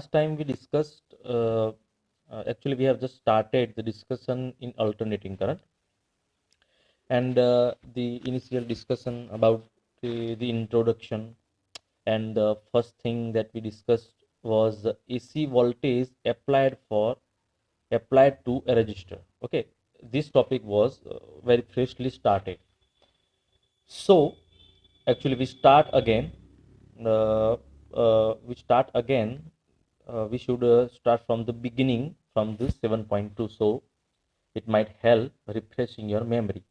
last time we discussed, actually we have just started the discussion in alternating current, and the initial discussion about the introduction, and the first thing that we discussed was the AC voltage applied to a resistor. Okay, this topic was very freshly started. So actually we start again. Uh, we start again. We should start from the beginning, from this 7.2, so it might help refreshing your memory.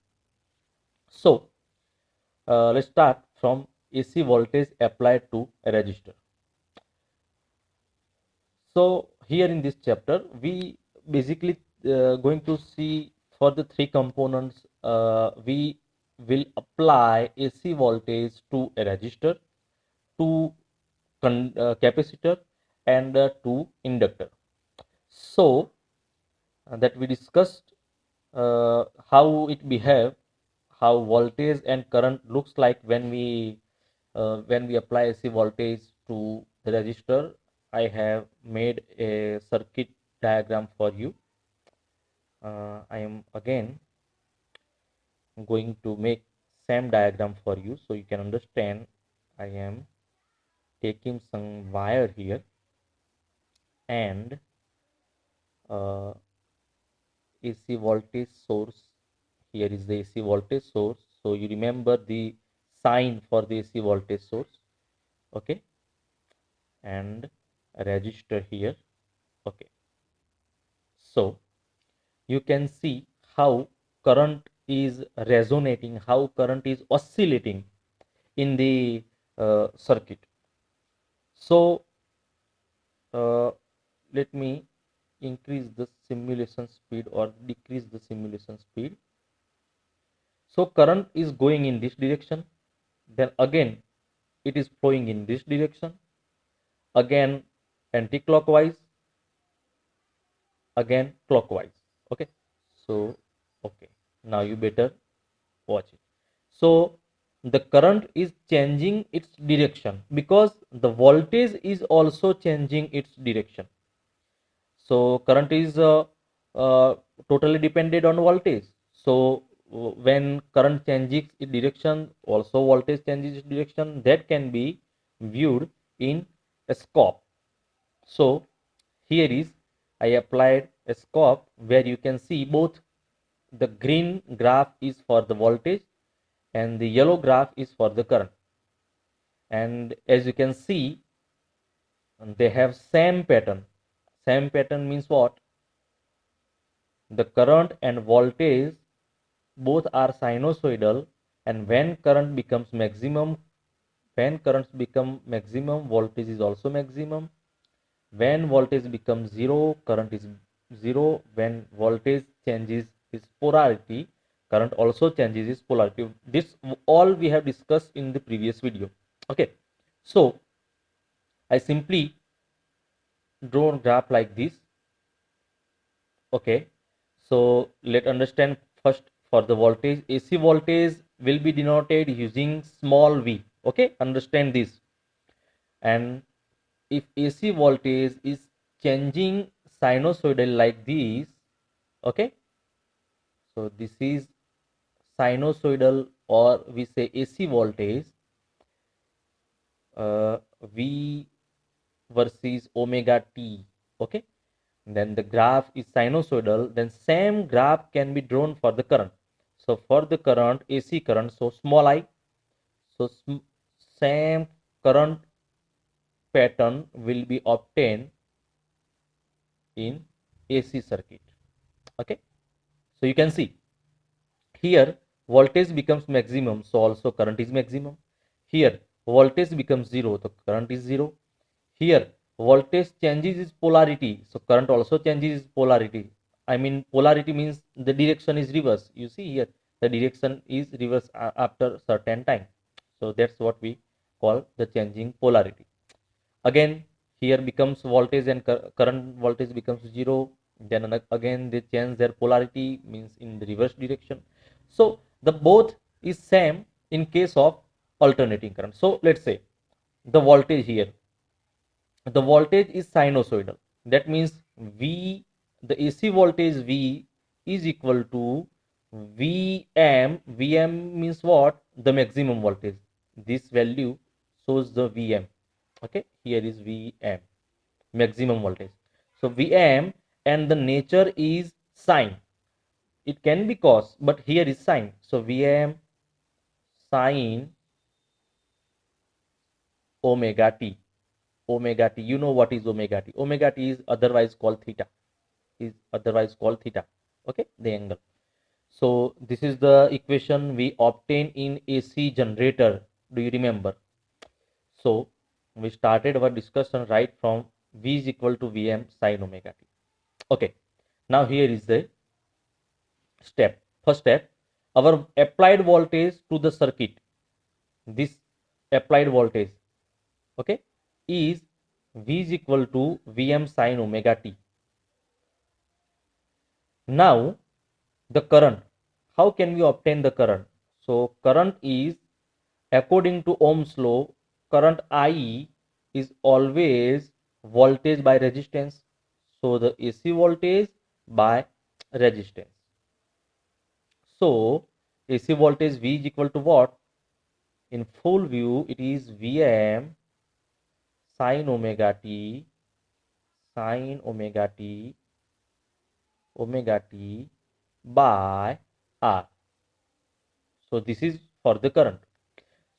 So let's start from AC voltage applied to a resistor. So here in this chapter, we basically going to see for the three components. We will apply AC voltage to a resistor, to capacitor, and to inductor. So that we discussed how it behave, how voltage and current looks like when we apply AC voltage to the resistor. I have made a circuit diagram for you. I am again going to make same diagram for you so you can understand. I am taking some wire here, and uh, AC voltage source. Here is the AC voltage source. So you remember the sign for the AC voltage source. Okay, and a resistor here. Okay, so you can see how current is resonating, how current is oscillating in the circuit. So uh, let me increase the simulation speed or decrease the simulation speed. So current is going in this direction, then again it is flowing in this direction, again anti-clockwise, again clockwise. Okay, so okay, now you better watch it. So the current is changing its direction because the voltage is also changing its direction. So current is uh, totally dependent on voltage. So when current changes its direction, also voltage changes its direction. That can be viewed in a scope. So here is, I applied a scope where you can see both the green graph is for the voltage and the yellow graph is for the current. And as you can see, they have same pattern. Same pattern means what? The current and voltage both are sinusoidal, and when currents become maximum, voltage is also maximum. When voltage becomes zero, current is zero. When voltage changes its polarity, current also changes its polarity. This all we have discussed in the previous video. Okay, so I simply draw a graph like this. Okay, so let understand first for the voltage. AC voltage will be denoted using small v. Okay, understand this. And if AC voltage is changing sinusoidal like this, okay, so this is sinusoidal, or we say AC voltage, V versus omega t. Okay, then the graph is sinusoidal, then same graph can be drawn for the current. So for the current, AC current, so small I, so same current pattern will be obtained in AC circuit. Okay, so you can see here voltage becomes maximum, so also current is maximum. Here voltage becomes zero, the current is zero. Here voltage changes its polarity, so current also changes its polarity. I mean, polarity means the direction is reverse. You see here the direction is reverse after certain time. So that's what we call the changing polarity. Again here becomes voltage and current voltage becomes zero, then again they change their polarity, means in the reverse direction. So the both is same in case of alternating current. So let's say the voltage here, the voltage is sinusoidal. That means V, the AC voltage V is equal to Vm. Vm means what? The maximum voltage. This value shows the Vm. Okay, here is Vm, maximum voltage. So Vm, and the nature is sine. It can be cos, but here is sine. So Vm sine omega t. Omega t, you know what is omega t. Omega t is otherwise called theta. Is otherwise called theta. Okay, the angle. So this is the equation we obtain in AC generator. Do you remember? So we started our discussion right from V is equal to Vm sine omega t. Okay, now here is the step. First step, our applied voltage to the circuit. This applied voltage, okay, is V is equal to Vm sine omega t. Now the current. How can we obtain the current? So current is, according to Ohm's law, current I is always voltage by resistance. So the AC voltage by resistance. So AC voltage V is equal to what? In full view, it is Vm sine omega t, sine omega t by R. So this is for the current.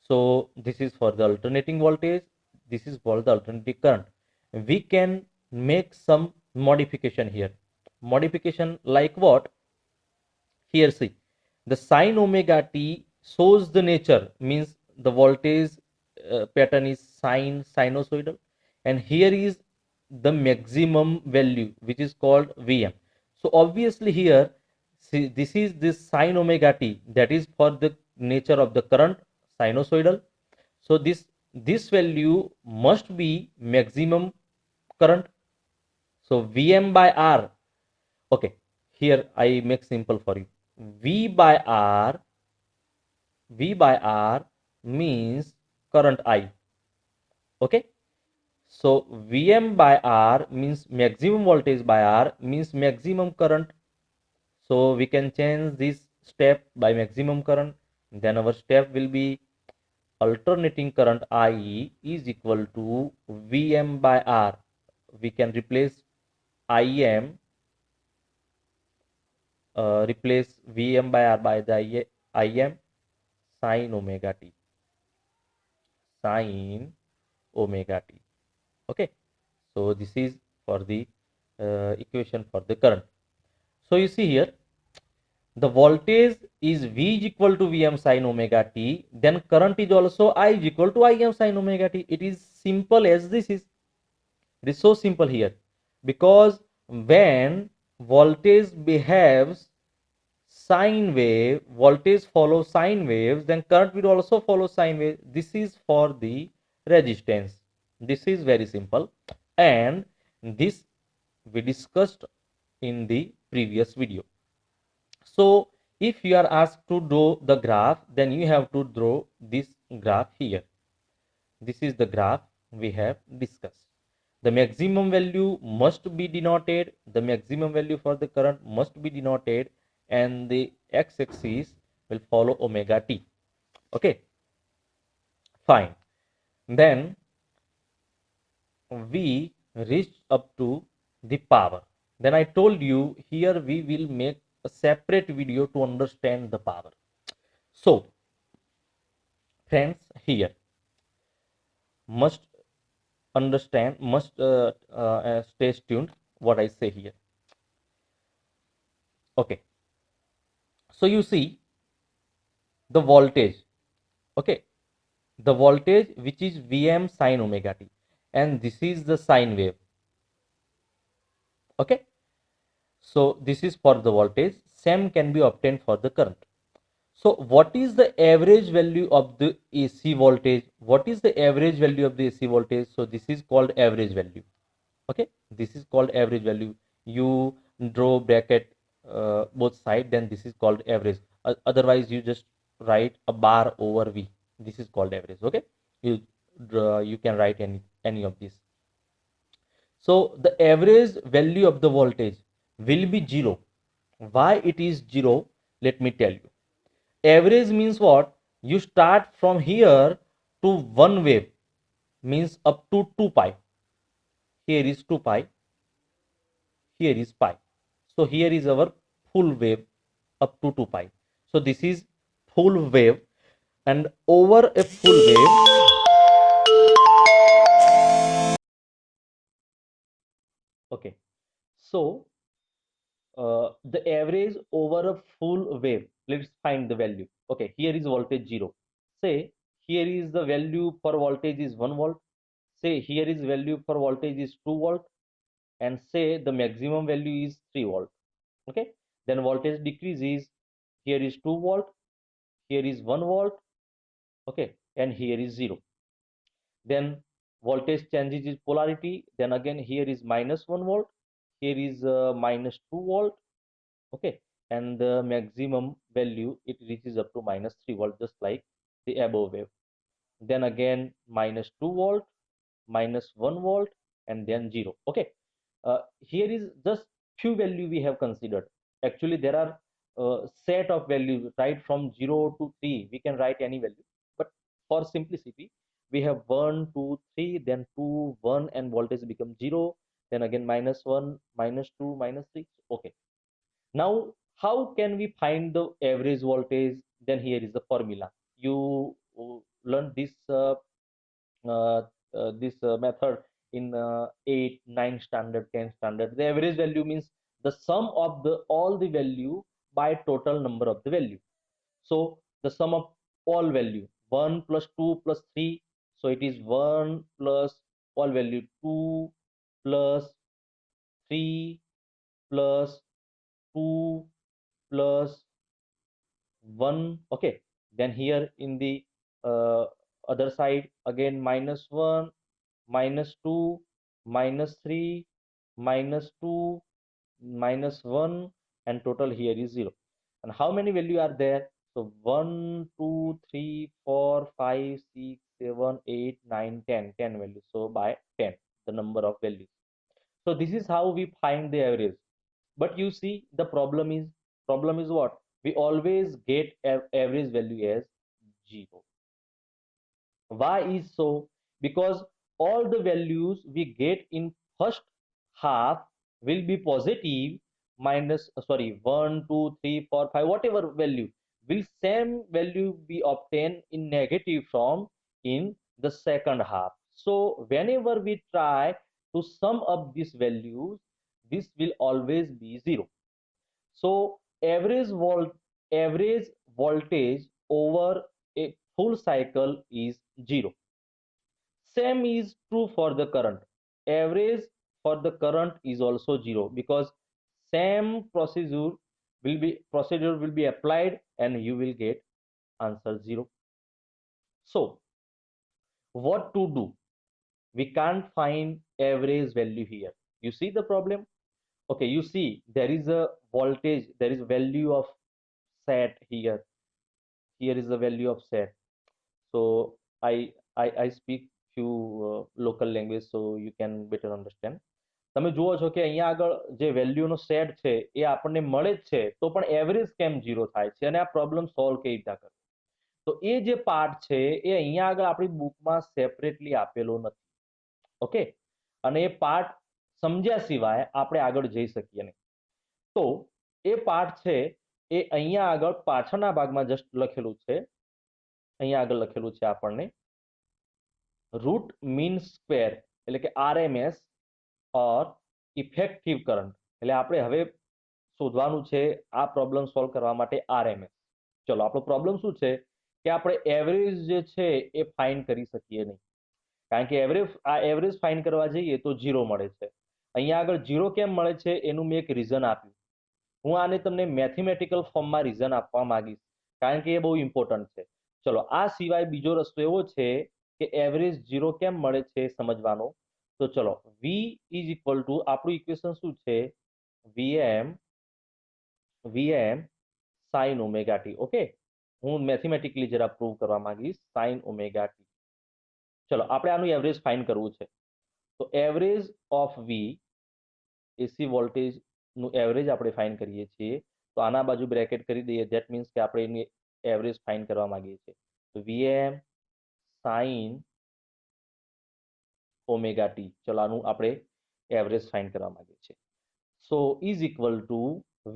So this is for the alternating voltage. This is for the alternating current. We can make some modification here. Modification like what? Here see, the sine omega t shows the nature, means the voltage pattern is sinusoidal, and here is the maximum value which is called Vm. So obviously here, see, this is this sine omega t, that is for the nature of the current, sinusoidal. So this value must be maximum current. So Vm by R. Okay, here I make simple for you. V by R, V by R means current I. Okay, so Vm by R means maximum voltage by R means maximum current. So we can change this step by maximum current. Then our step will be alternating current I is equal to Vm by R. We can replace Im, replace Vm by R by the Im sine omega t, sine omega t. Okay, so this is for the equation for the current. So you see here, the voltage is V is equal to Vm sine omega t, then current is also I is equal to Im sine omega t. It is simple as this is. It is so simple here, because when voltage behaves sine wave, voltage follows sine waves, then current will also follow sine wave. This is for the resistance. This is very simple, and this we discussed in the previous video. So if you are asked to draw the graph, then you have to draw this graph here. This is the graph we have discussed. The maximum value must be denoted, the maximum value for the current must be denoted, and the x-axis will follow omega t. Okay, fine. Then we reach up to the power. Then I told you here we will make a separate video to understand the power. So friends, here must understand, must stay tuned what I say here. Okay, so you see the voltage. Okay, the voltage which is Vm sine omega t, and this is the sine wave. Okay, so this is for the voltage. Same can be obtained for the current. So what is the average value of the AC voltage? What is the average value of the AC voltage? So this is called average value. Okay, this is called average value. You draw bracket both side, then this is called average. Otherwise you just write a bar over V. This is called average. Okay, you can write any of this. So the average value of the voltage will be 0. Why it is 0? Let me tell you. Average means what? You start from here to one wave, means up to 2 pi. Here is 2 pi, here is pi. So here is our full wave up to 2 pi. So this is full wave, and over a full wave, okay, so the average over a full wave, let's find the value. Okay, here is voltage 0. Say here is the value for voltage is 1 volt. Say here is value for voltage is 2 volt, and say the maximum value is 3 volt. Okay, then voltage decreases. Here is 2 volt, here is 1 volt, okay, and here is 0. Then voltage changes its polarity. Then again here is minus 1 volt, here is minus 2 volt, okay, and the maximum value it reaches up to minus 3 volt, just like the above wave. Then again minus 2 volt, minus 1 volt, and then 0. Okay, here is just few value we have considered. Actually there are set of values, right? From 0 to 3 we can write any value, but for simplicity we have 1 2 3, then 2 1, and voltage becomes 0, then again minus 1 minus 2 minus 3. Okay, now how can we find the average voltage? Then here is the formula. You learn this method in 8 9 standard, 10 standard. The average value means the sum of the all the value by total number of the value. So the sum of all value, 1 plus 2 plus 3, so it is 1 plus all value 2 plus 3 plus 2 plus 1. Okay, then here in the uh, other side again minus 1 minus 2 minus 3 minus 2 minus 1, and total here is 0. And how many value are there? So 1 2 3 4 5 6 7 8 9 10, 10 values. So by 10 the number of values. So this is how we find the average. But you see the problem is what? We always get average value as 0. Why is so? Because all the values we get in first half will be positive, minus sorry 1 2 3 4 5, whatever value, will same value be obtained in negative form in the second half. So whenever we try to sum up these values, this will always be 0. So average voltage over a full cycle is 0. Same is true for the current. Average for the current is also 0, because same procedure will be applied and you will get answer 0. So what to do? We can't find average value here. You see the problem? Okay, you see there is a voltage, there is value of set here. Here is the value of set. So I speak few local language, so you can better understand. તમે જુઓ છો કે અહીંયા આગળ જે વેલ્યુનો set છે એ આપણને મળે જ છે, તો પણ એવરેજ કેમ 0 થાય છે અને આ પ્રોબ્લેમ સોલ્વ કેવી રીતના કરે? તો એ જે પાર્ટ છે એ અહીંયા આગળ આપણી બુકમાં સેપરેટલી આપેલો નથી. ઓકે, અને એ પાર્ટ સમજ્યા સિવાય આપણે આગળ જઈ શકીએ નહીં. તો એ પાર્ટ છે એ અહીંયા આગળ પાછળના ભાગમાં જસ્ટ લખેલું છે. અહીંયા આગળ લખેલું છે આપણને રૂટ મીન સ્ક્વેર, એટલે કે આરએમએસ ઓર ઇફેક્ટિવ કરંટ. એટલે આપણે હવે શોધવાનું છે આ પ્રોબ્લેમ સોલ્વ કરવા માટે આરએમએસ. ચલો આપણો પ્રોબ્લેમ શું છે કે આપણે એવરેજ જે છે એ ફાઇન્ડ કરી શકીએ નહીં, કારણ કે એવરેજ ફાઇન્ડ કરવા જઈએ તો 0 મળે છે. અહીંયા આગળ 0 કેમ મળે છે એનું મેં એક રીઝન આપ્યું. હું આને તમને મેથેમેટિકલ ફોર્મમાં રીઝન આપવા માંગીશ, કારણ કે એ બહુ ઇમ્પોર્ટન્ટ છે. ચલો આ સિવાય બીજો રસ્તો એવો છે કે એવરેજ 0 કેમ મળે છે સમજવાનો. તો ચલો વી ઇઝ ઇક્વલ ટુ આપણું ઇક્વેશન શું છે? VM sign omega T. Okay, હું મેથેમેટિકલી જરા પ્રૂવ કરવા માંગીશ સાઇન ઓમેગા ટી. ચલો આપણે આનું એવરેજ ફાઇન્ડ કરવું છે. તો એવરેજ ઓફ વી એસી વોલ્ટેજનું એવરેજ આપણે ફાઇન્ડ કરીએ છીએ. તો આના બાજુ બ્રેકેટ કરી દઈએ. ધેટ મીન્સ કે આપણે એની એવરેજ ફાઇન્ડ કરવા માંગીએ છીએ. તો વીએમ સાઇન ઓમેગા ટી, ચલો આનું આપણે એવરેજ ફાઇન્ડ કરવા માંગીએ છીએ. સો ઇઝ ઇક્વલ ટુ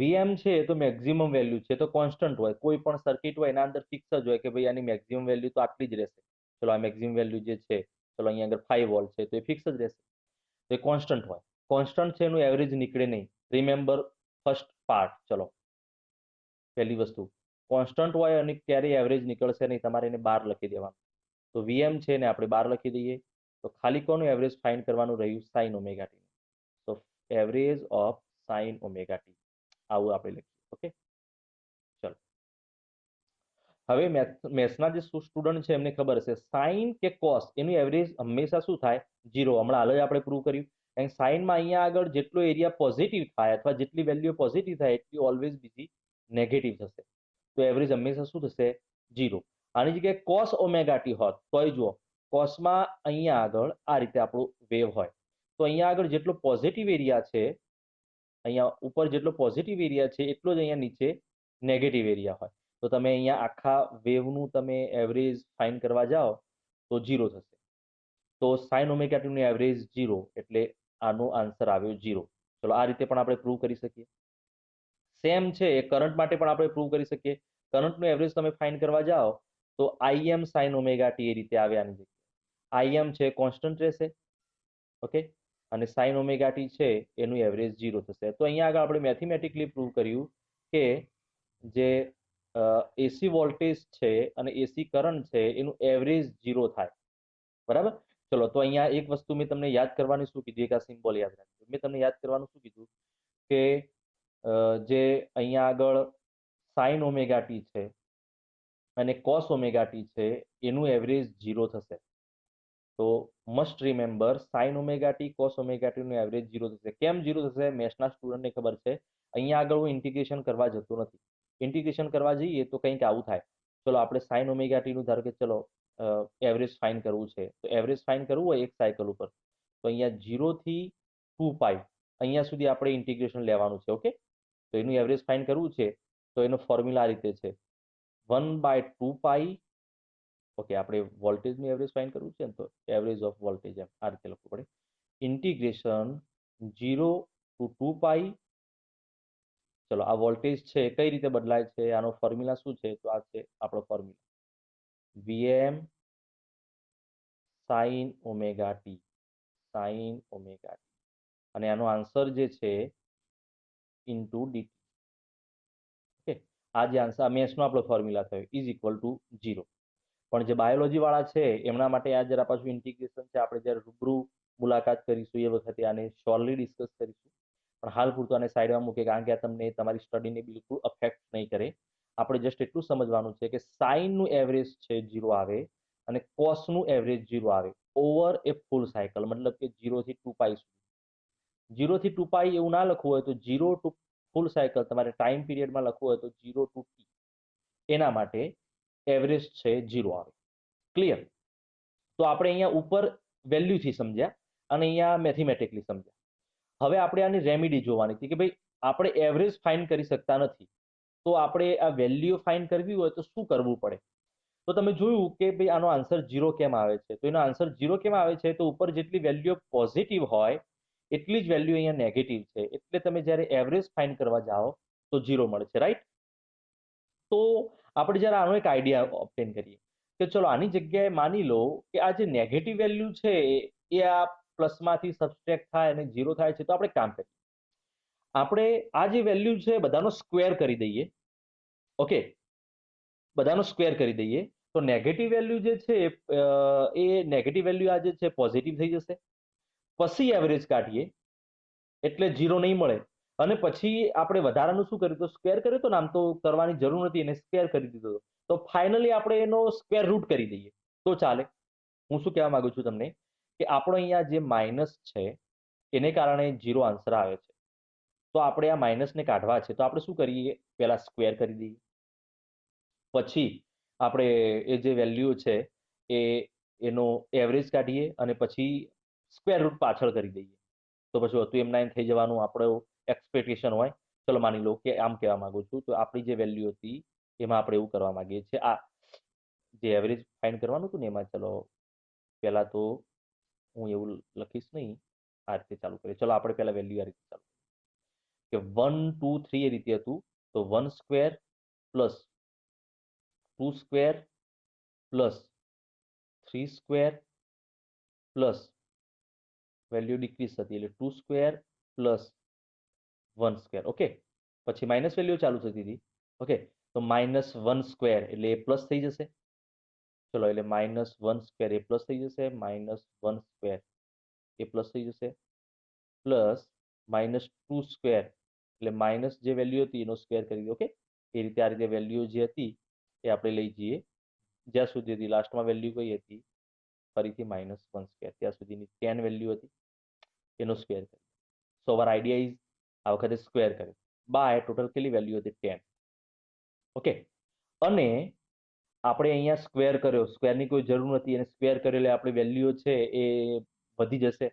વીએમ છે તો મેક્સિમમ વેલ્યુ છે તો કોન્સ્ટન્ટ હોય. કોઈ પણ સર્કિટ હોય એના અંદર ફિક્સ જ હોય કે ભાઈ આની મેક્સિમમ વેલ્યુ તો આટલી જ રહેશે. ચલો આ મેક્સિમમ વેલ્યુ જે છે, ચલો અહીંયા આગળ 5 વોલ્ટ છે તો એ ફિક્સ જ રહેશે. તો એ કોન્સ્ટન્ટ હોય. કોન્સ્ટન્ટ છે એનું એવરેજ નીકળે નહીં. Remember first part. ચલો પહેલી વસ્તુ, કોન્સ્ટન્ટ હોય અને ક્યારેય એવરેજ નીકળશે નહીં, તમારે એને 12 લખી દેવાનું. તો વીએમ છે ને આપણે 12 લખી દઈએ. તો ખાલી કોનું એવરેજ ફાઇન્ડ કરવાનું રહ્યું? Sine omega t. તો average of sine omega t, આવું આપણે લખીએ. ઓકે, ચલો હવે મેથ્સના જે સ્ટુડન્ટ છે એમને ખબર હશે સાઇન કે કોસ એનું એવરેજ હંમેશા શું થાય? 0. હમણાં હાલ જ આપણે પ્રૂવ કર્યું. અને સાઇનમાં અહીંયા આગળ જેટલો એરિયા પોઝિટિવ થાય અથવા જેટલી વેલ્યુ પોઝિટિવ થાય એટલી ઓલવેઝ બીજી નેગેટિવ થશે. તો એવરેજ હંમેશા શું થશે? 0. આની જગ્યાએ કોસ ઓમેગા ટી હોત તોય જુઓ, કોસમાં અહીંયા આગળ આ રીતે આપણું વેવ હોય. તો અહીંયા આગળ જેટલો પોઝિટિવ એરિયા છે, અહીંયા ઉપર જેટલો પોઝિટિવ એરિયા છે એટલો જ અહીંયા નીચે નેગેટિવ એરિયા હોય. તો તમે અહીંયા આખા વેવનું તમે એવરેજ ફાઇન્ડ કરવા જાઓ તો 0 થશે. તો સાઇન ઓમેગા ટી નું એવરેજ 0 એટલે આનો આન્સર આવ્યો 0. ચલો આ રીતે પણ આપણે પ્રૂવ કરી શકીએ. સેમ છે એ કરંટ માટે પણ આપણે પ્રૂવ કરી શકીએ. કરંટનું એવરેજ તમે ફાઇન્ડ કરવા જાઓ તો આઈએમ સાઇન ઓમેગા ટી એ રીતે આવે. આની જગ્યાએ આઈએમ છે કોન્સ્ટન્ટ રહેશે. ઓકે, અને સાઇન ઓમેગા ટી છે એનું એવરેજ 0 થશે. તો અહીંયા આગળ આપણે મેથેમેટિકલી પ્રૂવ કર્યું કે જે એસી વોલ્ટેજ છે અને એસી કરંટ છે એનું એવરેજ 0 થાય. બરાબર. ચલો તો અહીંયા એક વસ્તુ મેં તમને યાદ કરવાની શું કીધું? એક આ સિમ્બોલ યાદ રાખજો. મેં તમને યાદ કરવાનું શું કીધું કે જે અહીંયા આગળ સાઇન ઓમેગા ટી છે અને કોસ ઓમેગા ટી છે એનું એવરેજ 0 થશે. તો must remember sign omega T cos omega T નું એવરેજ 0 થશે. કેમ 0 થશે? મેથ્સના સ્ટુડન્ટને ખબર છે. અહીંયા આગળ હું ઇન્ટિગ્રેશન કરવા જતો નથી. ઇન્ટિગ્રેશન કરવા જઈએ તો કંઈક આવું થાય. ચલો આપણે સાઇન ઓમેગા ટી નું ધારો કે ચલો એવરેજ ફાઇન કરવું છે. તો એવરેજ ફાઇન કરવું હોય એક સાયકલ ઉપર તો અહીંયા 0 થી 2 પાઈ અહીંયા સુધી આપણે ઇન્ટિગ્રેશન લેવાનું છે. ઓકે, તો એનું એવરેજ ફાઇન કરવું છે તો એનો ફોર્મ્યુલા આ રીતે છે 1/2 પાઈ. ઓકે, આપણે વોલ્ટેજનું એવરેજ ફાઇન કરવું છે ને તો એવરેજ ઓફ વોલ્ટેજ એમ આ રીતે લખવું પડે. ઇન્ટિગ્રેશન 0 to 2 પાઈ. ચલો આ વોલ્ટેજ છે કઈ રીતે બદલાય છે? આનો ફોર્મ્યુલા શું છે? તો આ છે આપણો formula VM sign omega T. Sign omega T અને આનો આન્સર જે છે ઇન્ટુ ડીટી. ઓકે, આ જે આન્સર મેથ્સનો આપણો ફોર્મ્યુલા થયો ઇઝ ઇક્વલ ટુ 0. પણ જે બાયોલોજી વાળા છે એમના માટે આ જરા પાછું ઇન્ટિગ્રેશન છે. આપણે જ્યારે રૂબરૂ મુલાકાત કરીશું એ વખતે આને શ્યોરલી ડિસ્કસ કરીશું. પણ હાલ પૂરતું આને સાઈડમાં મૂકે કારણ કે આ તમને તમારી સ્ટડીને બિલકુલ અફેક્ટ નહીં કરે. આપણે જસ્ટ એટલું સમજવાનું છે કે સાઇનનું એવરેજ છે 0 આવે અને કોસનું એવરેજ 0 આવે ઓવર એ ફૂલ સાયકલ. મતલબ કે 0 થી 2 પાઈ સુધી. 0 થી 2 પાઈ એવું ના લખવું હોય તો 0 ટુ ફૂલ સાયકલ તમારે ટાઈમ પીરિયડમાં લખવું હોય તો 0 ટુ ટી. એના માટે એવરેજ છે 0 આવે. ક્લિયર? તો આપણે અહીંયા ઉપર વેલ્યુથી સમજ્યા અને અહીંયા મેથેમેટિકલી સમજ્યા. હવે આપણે આની રેમેડી જોવાની હતી કે ભાઈ આપણે એવરેજ ફાઇન્ડ કરી શકતા નથી તો આપણે આ વેલ્યુ ફાઇન્ડ કરવી હોય તો શું કરવું પડે? તો તમે જોયું કે ભાઈ આનો આન્સર 0 કેમ આવે છે? તો એનો આન્સર 0 કેમ આવે છે? તો ઉપર જેટલી વેલ્યુ પોઝિટિવ હોય એટલી જ વેલ્યુ અહીંયા નેગેટિવ છે. એટલે તમે જ્યારે એવરેજ ફાઇન્ડ કરવા જાઓ તો 0 મળે છે. રાઈટ? તો આપણે જ્યારે આનો એક આઈડિયા ઓબ્ટેન કરીએ કે ચલો આની જગ્યાએ માની લો કે આ જે નેગેટિવ વેલ્યુ છે એ આ પ્લસમાંથી સબસ્ટ્રેક્ટ થાય અને 0 થાય છે. તો આપણે કામ કરીએ, આપણે આ જે વેલ્યુ છે બધાનો સ્ક્વેર કરી દઈએ. ઓકે, બધાનો સ્ક્વેર કરી દઈએ તો નેગેટિવ વેલ્યુ જે છે એ નેગેટિવ વેલ્યુ આ જે છે પોઝિટિવ થઈ જશે. પછી એવરેજ કાઢીએ એટલે 0 નહીં મળે અને પછી આપણે વધારાનું શું કર્યું? તો સ્ક્વેર કર્યો તો નામ તો કરવાની જરૂર નથી, એને સ્ક્વેર કરી દીધો. તો ફાઇનલી આપણે એનો સ્ક્વેર રૂટ કરી દઈએ તો ચાલે. હું શું કહેવા માંગુ છું તમને કે આપણો અહીંયા જે માઇનસ છે એને કારણે 0 આન્સર આવે છે. તો આપણે આ માઇનસને કાઢવા છે તો આપણે શું કરીએ? પહેલા સ્ક્વેર કરી દઈએ, પછી આપણે એ જે વેલ્યુ છે એનો એવરેજ કાઢીએ અને પછી સ્ક્વેર રૂટ પાછળ કરી દઈએ તો પછી હતું એમના એમ થઈ જવાનું આપણે એક્સપેક્ટેશન હોય. ચલો માની લો કે આમ કહેવા માંગુ છું તો આપણી જે વેલ્યુ હતી એમાં આપણે એવું કરવા માંગીએ છીએ આ જે એવરેજ ફાઇન્ડ કરવાનું હતું ને એમાં ચલો પહેલા તો હું એવું લખીશ નહીં, આ રીતે ચાલુ કરીએ. ચલો આપણે પહેલા વેલ્યુ આ રીતે ચાલુ કે 1 2 3 એ રીતે હતું તો 1 square plus 2 square plus 3 square plus value decrease થતી એટલે 2 સ્ક્વેર પ્લસ 1 સ્ક્વેર. ઓકે, પછી માઇનસ વેલ્યુ ચાલુ થતી હતી. ઓકે, તો -1 સ્ક્વેર એટલે એ પ્લસ થઈ જશે. ચલો એટલે -1 સ્ક્વેર એ પ્લસ થઈ જશે, -1 સ્ક્વેર એ પ્લસ થઈ જશે, પ્લસ -2 સ્ક્વેર એટલે માઇનસ જે વેલ્યુ હતી એનો સ્ક્વેર કરી દો. ઓકે, એ રીતે આ રીતે વેલ્યુ જે હતી એ આપણે લઈ જઈએ જ્યાં સુધી હતી લાસ્ટમાં વેલ્યુ કઈ હતી ફરીથી -1 સ્ક્વેર ત્યાં સુધીની 10 વેલ્યુ હતી એનો સ્ક્વેર કરી. સો અવર આઈડિયા ઇઝ આ વખતે સ્ક્વેર કર્યો બાય ટોટલ કેટલી વેલ્યુ હતી 10. ઓકે, અને આપણે અહીંયા સ્ક્વેર કર્યો, સ્ક્વેરની કોઈ જરૂર નથી અને સ્ક્વેર કર્યો એટલે આપણી વેલ્યુ છે એ વધી જશે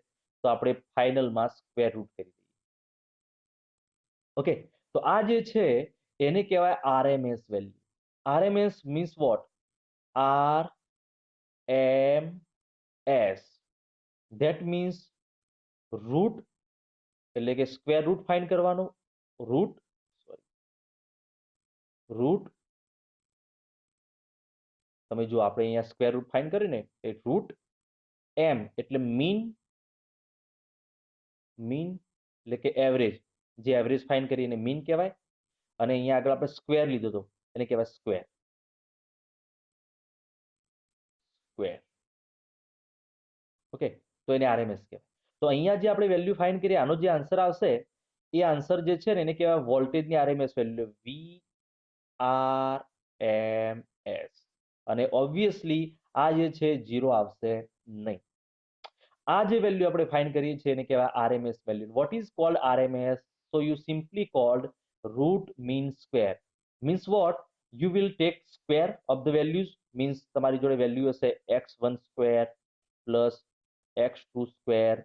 તો આપણે ફાઇનલમાં સ્ક્વેર રૂટ કરી દઈએ. ઓકે, તો આ જે છે એને કહેવાય RMS value. RMS means what? RMS. That means root એટલે કે સ્ક્વેર રૂટ ફાઇન્ડ કરવાનો. રૂટ તમે જો આપણે અહીંયા સ્ક્વેર રૂટ ફાઇન્ડ કરીને એ રૂટ એમ એટલે મીન એટલે કે એવરેજ, જે એવરેજ ફાઇન્ડ કરીને મીન કહેવાય. અને અહીંયા આગળ આપણે સ્ક્વેર લીધો હતો એને કહેવાય સ્ક્વેર. ઓકે, તો એને આરએમએસ કહેવાય. તો અહીંયા જે આપણે વેલ્યુ ફાઇન્ડ કરીએ આનો જે આન્સર આવશે એ આન્સર જે છે ને એને કહેવાય વોલ્ટેજની આરએમએસ વેલ્યુ VRMS. અને ઓબ્વિયસલી આ જે છે 0 આવશે નહીં. આ જે વેલ્યુ આપણે ફાઇન્ડ કરીએ છીએ એને કહેવાય RMS value. What is called RMS? So you simply cold root mean square. Means what? You will take square of the values. Means તમારી જોડે વેલ્યુ હશે x1 square plus x2 square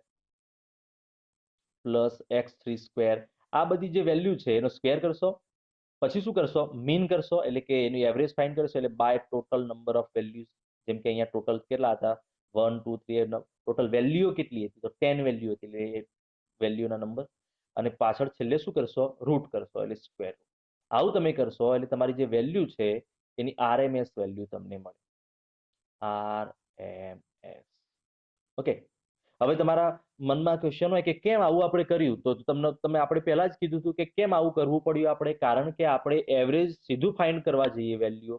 plus x3 square. આ બધી જે value છે એનો square કરશો, પછી શું કરશો? મીન કરશો એટલે કે એનું એવરેજ ફાઇન્ડ કરશો એટલે by total number of values. જેમ કે અહીંયા ટોટલ કેટલા હતા 1 2 3 ટોટલ વેલ્યુઓ કેટલી હતી તો 10 વેલ્યુ હતી એટલે એ વેલ્યુના નંબર. અને પાછળ છેલ્લે શું કરશો? રૂટ કરશો એટલે સ્ક્વેર. આવું તમે કરશો એટલે તમારી જે વેલ્યુ છે એની આરએમએસ વેલ્યુ તમને મળે. આરએમએસ. ઓકે, હવે તમારા મનમાં ક્વેશ્ચન હોય કે કેમ આવું આપણે કર્યું? તો તમે આપણે પહેલા જ કીધું હતું કે કેમ આવું કરવું પડ્યું આપણે. કારણ કે આપણે એવરેજ સીધું ફાઇન્ડ કરવા જઈએ વેલ્યુ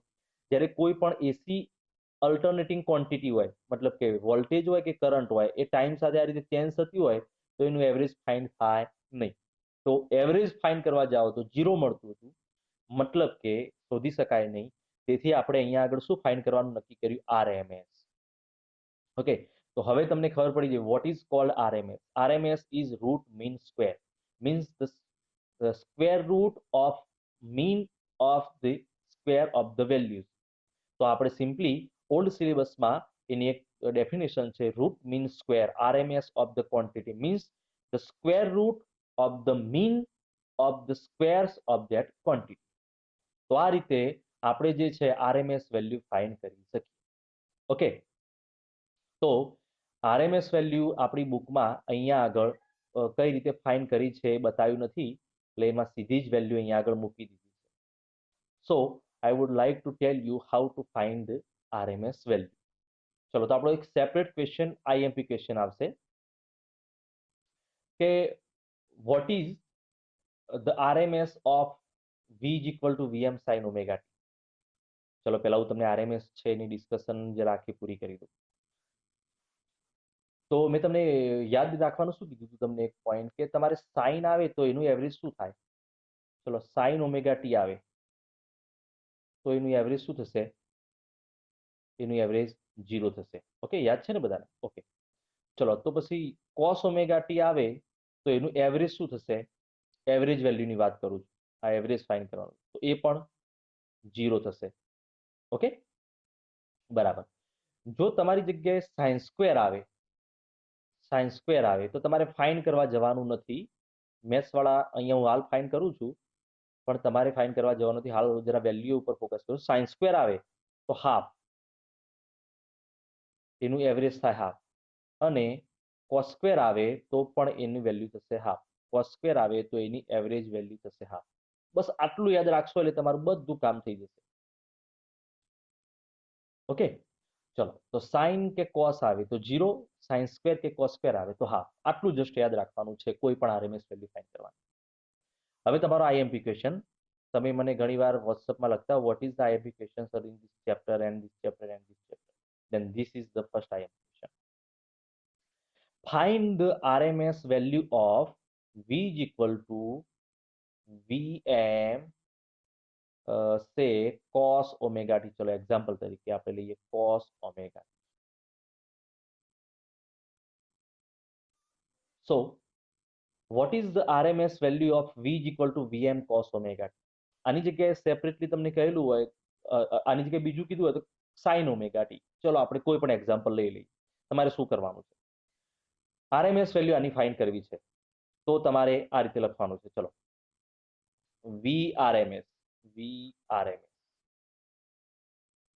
જ્યારે કોઈ પણ એસી અલ્ટરનેટિંગ ક્વોન્ટિટી હોય, મતલબ કે વોલ્ટેજ હોય કે કરંટ હોય એ ટાઈમ સાથે આ રીતે ચેન્જ થતી હોય તો એનું એવરેજ ફાઇન્ડ થાય નહીં. તો એવરેજ ફાઇન્ડ કરવા જાઓ તો 0 મળતું હતું, મતલબ કે શોધી શકાય નહીં. તેથી આપણે અહીંયા આગળ શું ફાઇન્ડ કરવાનું નક્કી કર્યું? આરએમએસ. ઓકે, તો હવે તમને ખબર પડી જાય what is called RMS. RMS is root mean square. Means the square root of mean of the square of the values. તો આપણે સિમ્પલી ઓલ્ડ સિલેબસમાં એની એક ડેફિનેશન છે root mean square. RMS of the quantity means the square root of the mean of the squares of that quantity. તો આ રીતે આપણે જે છે આરએમએસ વેલ્યુ ફાઇન્ડ કરી શકીએ. ઓકે, તો આરએમએસ વેલ્યુ આપણી બુકમાં અહીંયા આગળ કઈ રીતે ફાઇન્ડ કરી છે એ બતાવ્યું નથી એટલે એમાં સીધી જ વેલ્યુ અહીંયા આગળ મૂકી દીધી છે. સો I would like to tell you how to find the RMS value. ચલો તો આપણો એક સેપરેટ ક્વેશ્ચન આઈએમપી ક્વેશ્ચન આવશે કે what is the RMS of V is equal to VM sin omega t. ચલો પહેલા હું તમને RMS છે એની ડિસ્કશન જરા આખી પૂરી કરી દઉં. તો મેં તમને યાદ રાખવાનું શું કીધું હતું તમને એક પોઈન્ટ કે તમારે સાઇન આવે તો એનું એવરેજ શું થાય? ચલો સાઇન ઓમેગા ટી આવે તો એનું એવરેજ શું થશે? એનું એવરેજ 0 થશે. ઓકે, યાદ છે ને બધાને? ઓકે, ચલો તો પછી કોસ ઓમેગા ટી આવે તો એનું એવરેજ શું થશે? એવરેજ વેલ્યુની વાત કરું છું, આ એવરેજ ફાઇન્ડ કરવાનું તો એ પણ 0 થશે. ઓકે, બરાબર. જો તમારી જગ્યાએ સાઇન સ્ક્વેર આવે, સાઇન સ્ક્વેર આવે તો તમારે ફાઇન કરવા જવાનું નથી. મેથ્સ વાળા અહીંયા હું હાલ ફાઇન કરું છું, પણ તમારે ફાઇન કરવા જવાનું નથી. હાલ જરા વેલ્યુ ઉપર ફોકસ કરો. સાઇન સ્ક્વેર આવે તો હાફ, એનું એવરેજ થાય હાફ. અને કોસ સ્ક્વેર આવે તો પણ એની વેલ્યુ થશે હાફ. કોસ સ્ક્વેર આવે તો એની એવરેજ વેલ્યુ થશે હાફ. બસ આટલું યાદ રાખશો એટલે તમારું બધું કામ થઈ જશે. ઓકે, ચલો. તો સાઇન કે કોસ આવે તો 0, સાઇન સ્ક્વેર કે કોસ સ્ક્વેર આવે તો હાફ. આટલું જસ્ટ યાદ રાખવાનું છે કોઈ પણ આરએમએસ વેલ્યુ ફાઇન્ડ કરવાની. હવે તમારો આઈએમપી ક્વેશ્ચન. તમે મને ઘણીવાર વોટ્સઅપમાં લખતા what is the IMP question sir in this chapter and this chapter and this chapter. Then this is the first IMP question. Find the RMS value of V is equal to VM say cos omega t. ચલો example તરીકે આપણે લઈએ cos omega. So what is the RMS value of V is equal to VM cos omega t? આની જગ્યાએ separately તમને કહેલું હોય, આની જગ્યાએ બીજું કીધું હોય તો સાઇન ઓમેગા ટી. ચલો આપણે કોઈ પણ એક્ઝામ્પલ લઈ લઈએ. તમારે શું કરવાનું છે? આરએમએસ વેલ્યુ આની ફાઇન્ડ કરવી છે તો તમારે આ રીતે લખવાનું છે. ચલો, VRMS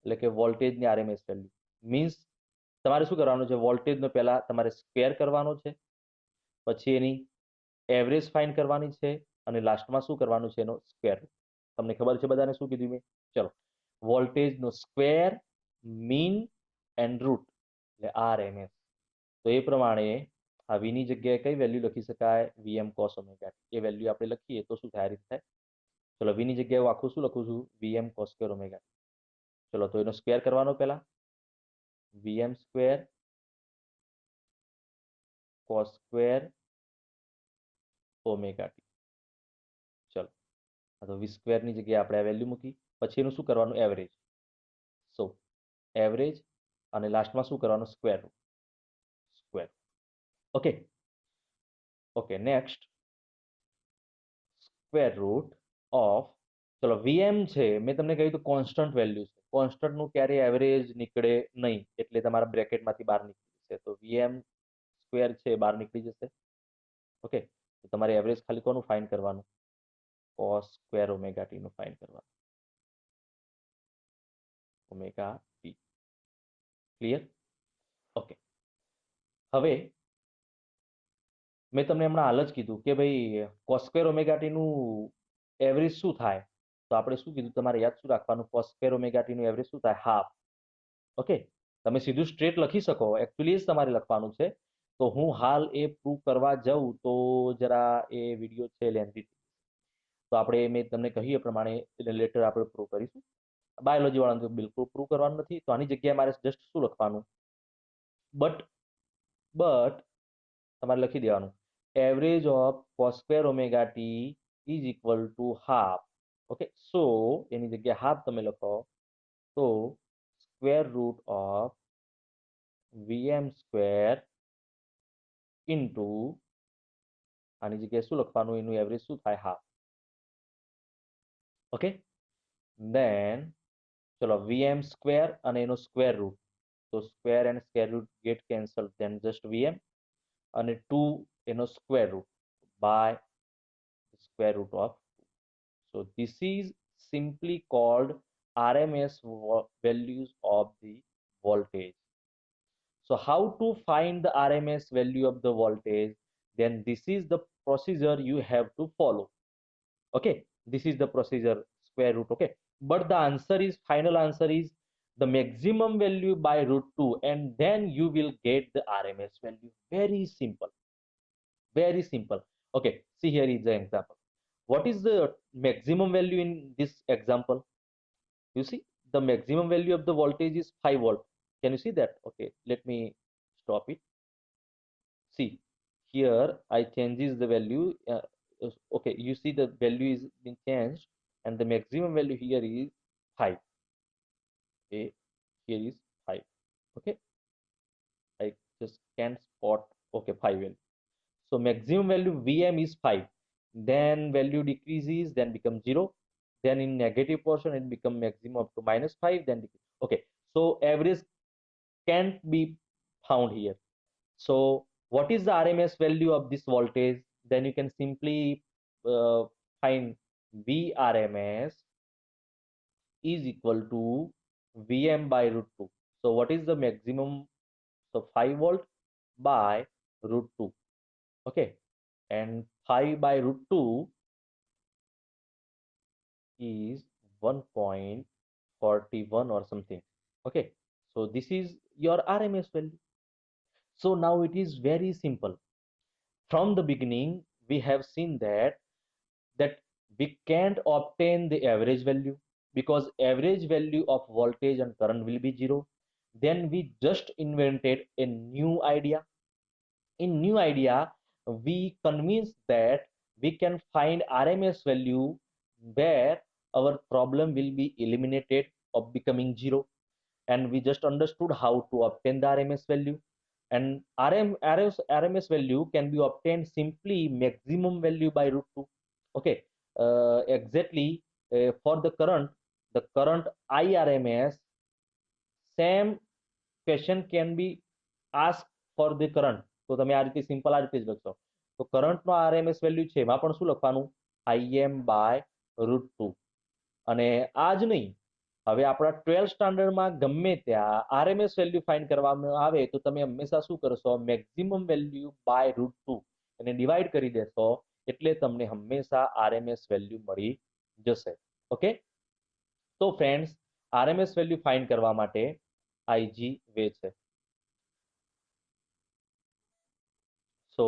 એટલે કે વોલ્ટેજની આરએમએસ વેલ્યુ મીન્સ તમારે શું કરવાનું છે? વોલ્ટેજનો પહેલા તમારે સ્ક્વેર કરવાનો છે, પછી એની એવરેજ ફાઇન્ડ કરવાની છે, અને લાસ્ટમાં શું કરવાનું છે? એનો સ્ક્વેર. તમને ખબર છે બધાને શું કીધું મેં? ચલો, વોલ્ટેજનો સ્ક્વેર, મીન એન્ડ રૂટ એટલે આરએમએસ. તો એ પ્રમાણે આ v ની જગ્યાએ કઈ વેલ્યુ લખી શકાય? VM cos omega. એ વેલ્યુ આપણે લખીએ તો શું થાય? આ રીતે થાય. ચલો, v ની જગ્યાએ હું આખું શું લખું છું? VM cos square omega. ચલો, તો એનો સ્ક્વેર કરવાનો પહેલા. VM square cos square omega T. ચલો, તો v સ્ક્વેર ની જગ્યાએ આપણે આ વેલ્યુ મૂકી. પછી એનું શું કરવાનું? એવરેજ. સો એવરેજ અને લાસ્ટમાં શું કરવાનું? Square. Okay, next square root of. ચલો, વીએમ છે, મેં તમને કહ્યું તો કોન્સ્ટન્ટ વેલ્યુ છે. કોન્સ્ટન્ટનું ક્યારેય એવરેજ નીકળે નહીં, એટલે તમારા બ્રેકેટમાંથી બહાર નીકળી જશે. તો વીએમ સ્ક્વેર છે બહાર નીકળી જશે. ઓકે, તો તમારે એવરેજ ખાલી કોનું ફાઇન્ડ કરવાનું? કોસ સ્ક્વેર ઓમેગા ટી નું ફાઇન્ડ કરવાનું. Omega T. ક્લિયર? ઓકે, હવે મેં તમને હમણાં હાલ જ કીધું કે ભાઈ કોસ સ્ક્વેર ઓમેગા ટી નું એવરેજ શું થાય? તો આપણે શું કીધું? તમારે યાદ શું રાખવાનું? કોસ સ્ક્વેર ઓમેગા ટી નું એવરેજ શું થાય? હાફ. ઓકે, તમે સીધું સ્ટ્રેટ લખી શકો, એકચ્યુઅલી જ તમારે લખવાનું છે. તો હું હાલ એ પ્રૂવ કરવા જાઉં તો જરા એ વિડીયો છે લેન્થી, તો આપણે મેં તમને કહ્યું એ પ્રમાણે લેટર આપણે પ્રૂવ કરીશું. બાયોલોજી વાળાને બિલકુલ પ્રૂવ કરવાનું નથી. તો આની જગ્યાએ મારે જસ્ટ શું લખવાનું? બટ તમારે લખી દેવાનું average of cos square omega t is equal to half. Okay, so એની જગ્યાએ હાફ તમે લખો તો square root of VM square into આની જગ્યાએ શું લખવાનું? એનું એવરેજ શું થાય? હાફ. ઓકે, દેન ચલો, VM સ્ક્વેર અને એનો સ્ક્વેર રૂટ. તો square and square root get cancel, then just VM અને 2 એનો square root by square root of 2. So this is simply called RMS values of the voltage. So how to find the RMS value of the voltage? Then this is the procedure you have to follow. Okay, this is the procedure, square root. Okay, but the answer is, final answer is the maximum value by root 2, and then you will get the RMS value. Very simple, very simple. Okay, see, here is the example. What is the maximum value in this example? You see, the maximum value of the voltage is 5 volt. Can you see that? Okay, let me stop it. See, here I changes the value. Okay, you see the value is been changed, and the maximum value here is 5. Okay, here is 5. Okay, I just can't spot. Okay, 5 value. So maximum value VM is 5. Then value decreases, then becomes 0. Then in negative portion, it becomes maximum up to -5. Then okay, so average can't be found here. So what is the RMS value of this voltage? Then you can simply find Vrms is equal to Vm by root 2. So what is the maximum? So 5 volt by root 2. Okay, and 5 by root 2 is 1.41 or something. Okay, so this is your RMS value. So now it is very simple. From the beginning we have seen that we can't obtain the average value because average value of voltage and current will be zero. Then we just invented a new idea. In new idea we convinced that we can find RMS value where our problem will be eliminated of becoming zero, and we just understood how to obtain the RMS value. And RMS value can be obtained simply maximum value by root 2. Okay, exactly. For the current IRMS, same question can be asked for the current. તો તમે આ રીતે simple આ રીતે જ લખશો. તો કરંટનો RMS વેલ્યુ છે એમાં પણ શું લખવાનું? IM by root 2. અને આ જ નહીં, હવે આપણા 12th સ્ટાન્ડર્ડમાં ગમે ત્યાં RMS વેલ્યુ ફાઇન્ડ કરવામાં આવે તો તમે હંમેશા શું કરશો? મેક્સિમમ વેલ્યુ બાય રૂટ 2 એને ડિવાઈડ કરી દેશો એટલે તમને હંમેશા RMS વેલ્યુ મળી જશે. ઓકે, તો ફ્રેન્ડ્સ RMS વેલ્યુ ફાઇન્ડ કરવા માટે IG વે છે. સો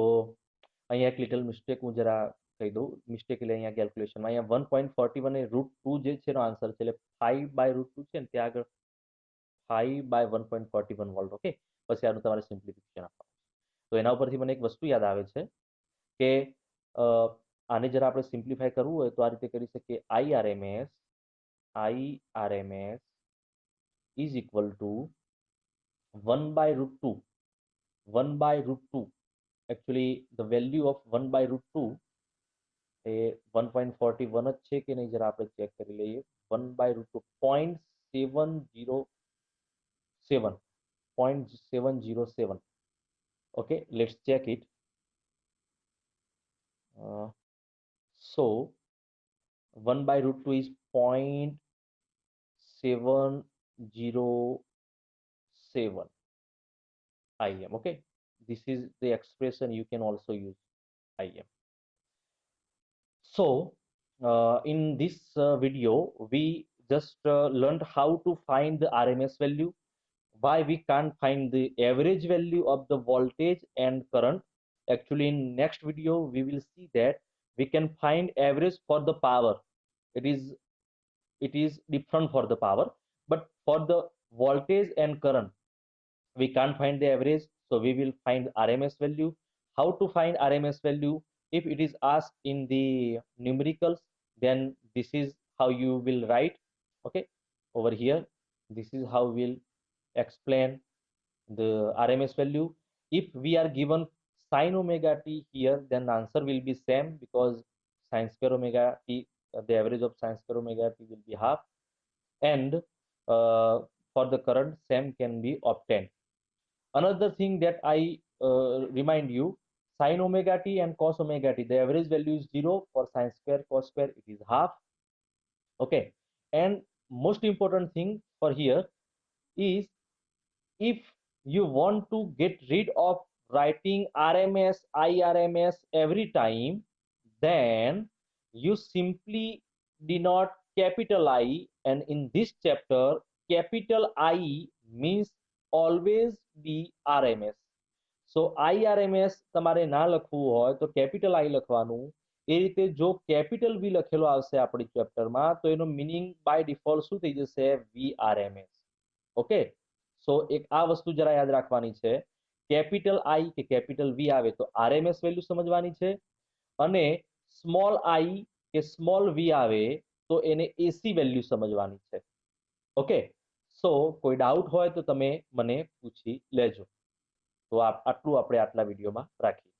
અહીંયા એક લિટલ મિસ્ટેક હું જરા કહી દઉં. મિસ્ટેક એટલે અહીંયા કેલ્ક્યુલેશનમાં અહીંયા 1.41 એ રૂટ 2 જે છે એનો આન્સર છે, એટલે 5 બાય રૂટ 2 છે ને ત્યાં આગળ 5 બાય 1.41 વોલ્ટ. ઓકે, પછી આનું તમારે સિમ્પ્લિફિકેશન આપવાનું. તો એના ઉપરથી મને એક વસ્તુ યાદ આવે છે કે આને જરા આપણે સિમ્પ્લિફાય કરવું હોય તો આ રીતે કરી શકીએ. IRMS is equal to 1 by root 2. 1 by root 2, actually the value of 1 by root 2 એ 1.41 જ છે કે નહીં જરા આપણે ચેક કરી લઈએ. 1 by root 2 0.707. Okay, let's check it. So 1 by root 2 is 0.707 IM. Okay, this is the expression you can also use IM. So in this video we just learned how to find the RMS value, why we can't find the average value of the voltage and current. Actually in next video we will see that we can find average for the power. It is different for the power, but for the voltage and current we can't find the average, so we will find RMS value. How to find RMS value? If it is asked in the numericals, then this is how you will write. Okay, over here this is how we'll explain the RMS value. If we are given sin omega t here, then the answer will be same because sin square omega t, the average of sin square omega t will be half, and for the current same can be obtained. Another thing that I remind you, sin omega t and cos omega t, the average value is 0. For sin square cos square it is half. Okay, and most important thing for here is, if you want to get rid of writing RMS IRMS every time, then you simply denote capital I, and in this chapter capital I means always be RMS. So IRMS તમારે ના લખવું હોય તો capital I લખવાનું. એ રીતે જો capital V લખેલો આવશે આપણી ચેપ્ટરમાં તો એનો મીનિંગ બાય ડિફોલ્ટ શું થઈ જશે? VRMS. ઓકે, સો એક આ વસ્તુ જરા યાદ રાખવાની છે. કેપિટલ I કે કેપિટલ V આવે તો RMS વેલ્યુ સમજવાની છે, અને સ્મોલ I કે સ્મોલ V આવે તો એને AC વેલ્યુ સમજવાની છે. ઓકે, સો કોઈ ડાઉટ હોય તો તમે મને પૂછી લેજો. તો આટલું આપણે આટલા વિડીયોમાં રાખીએ.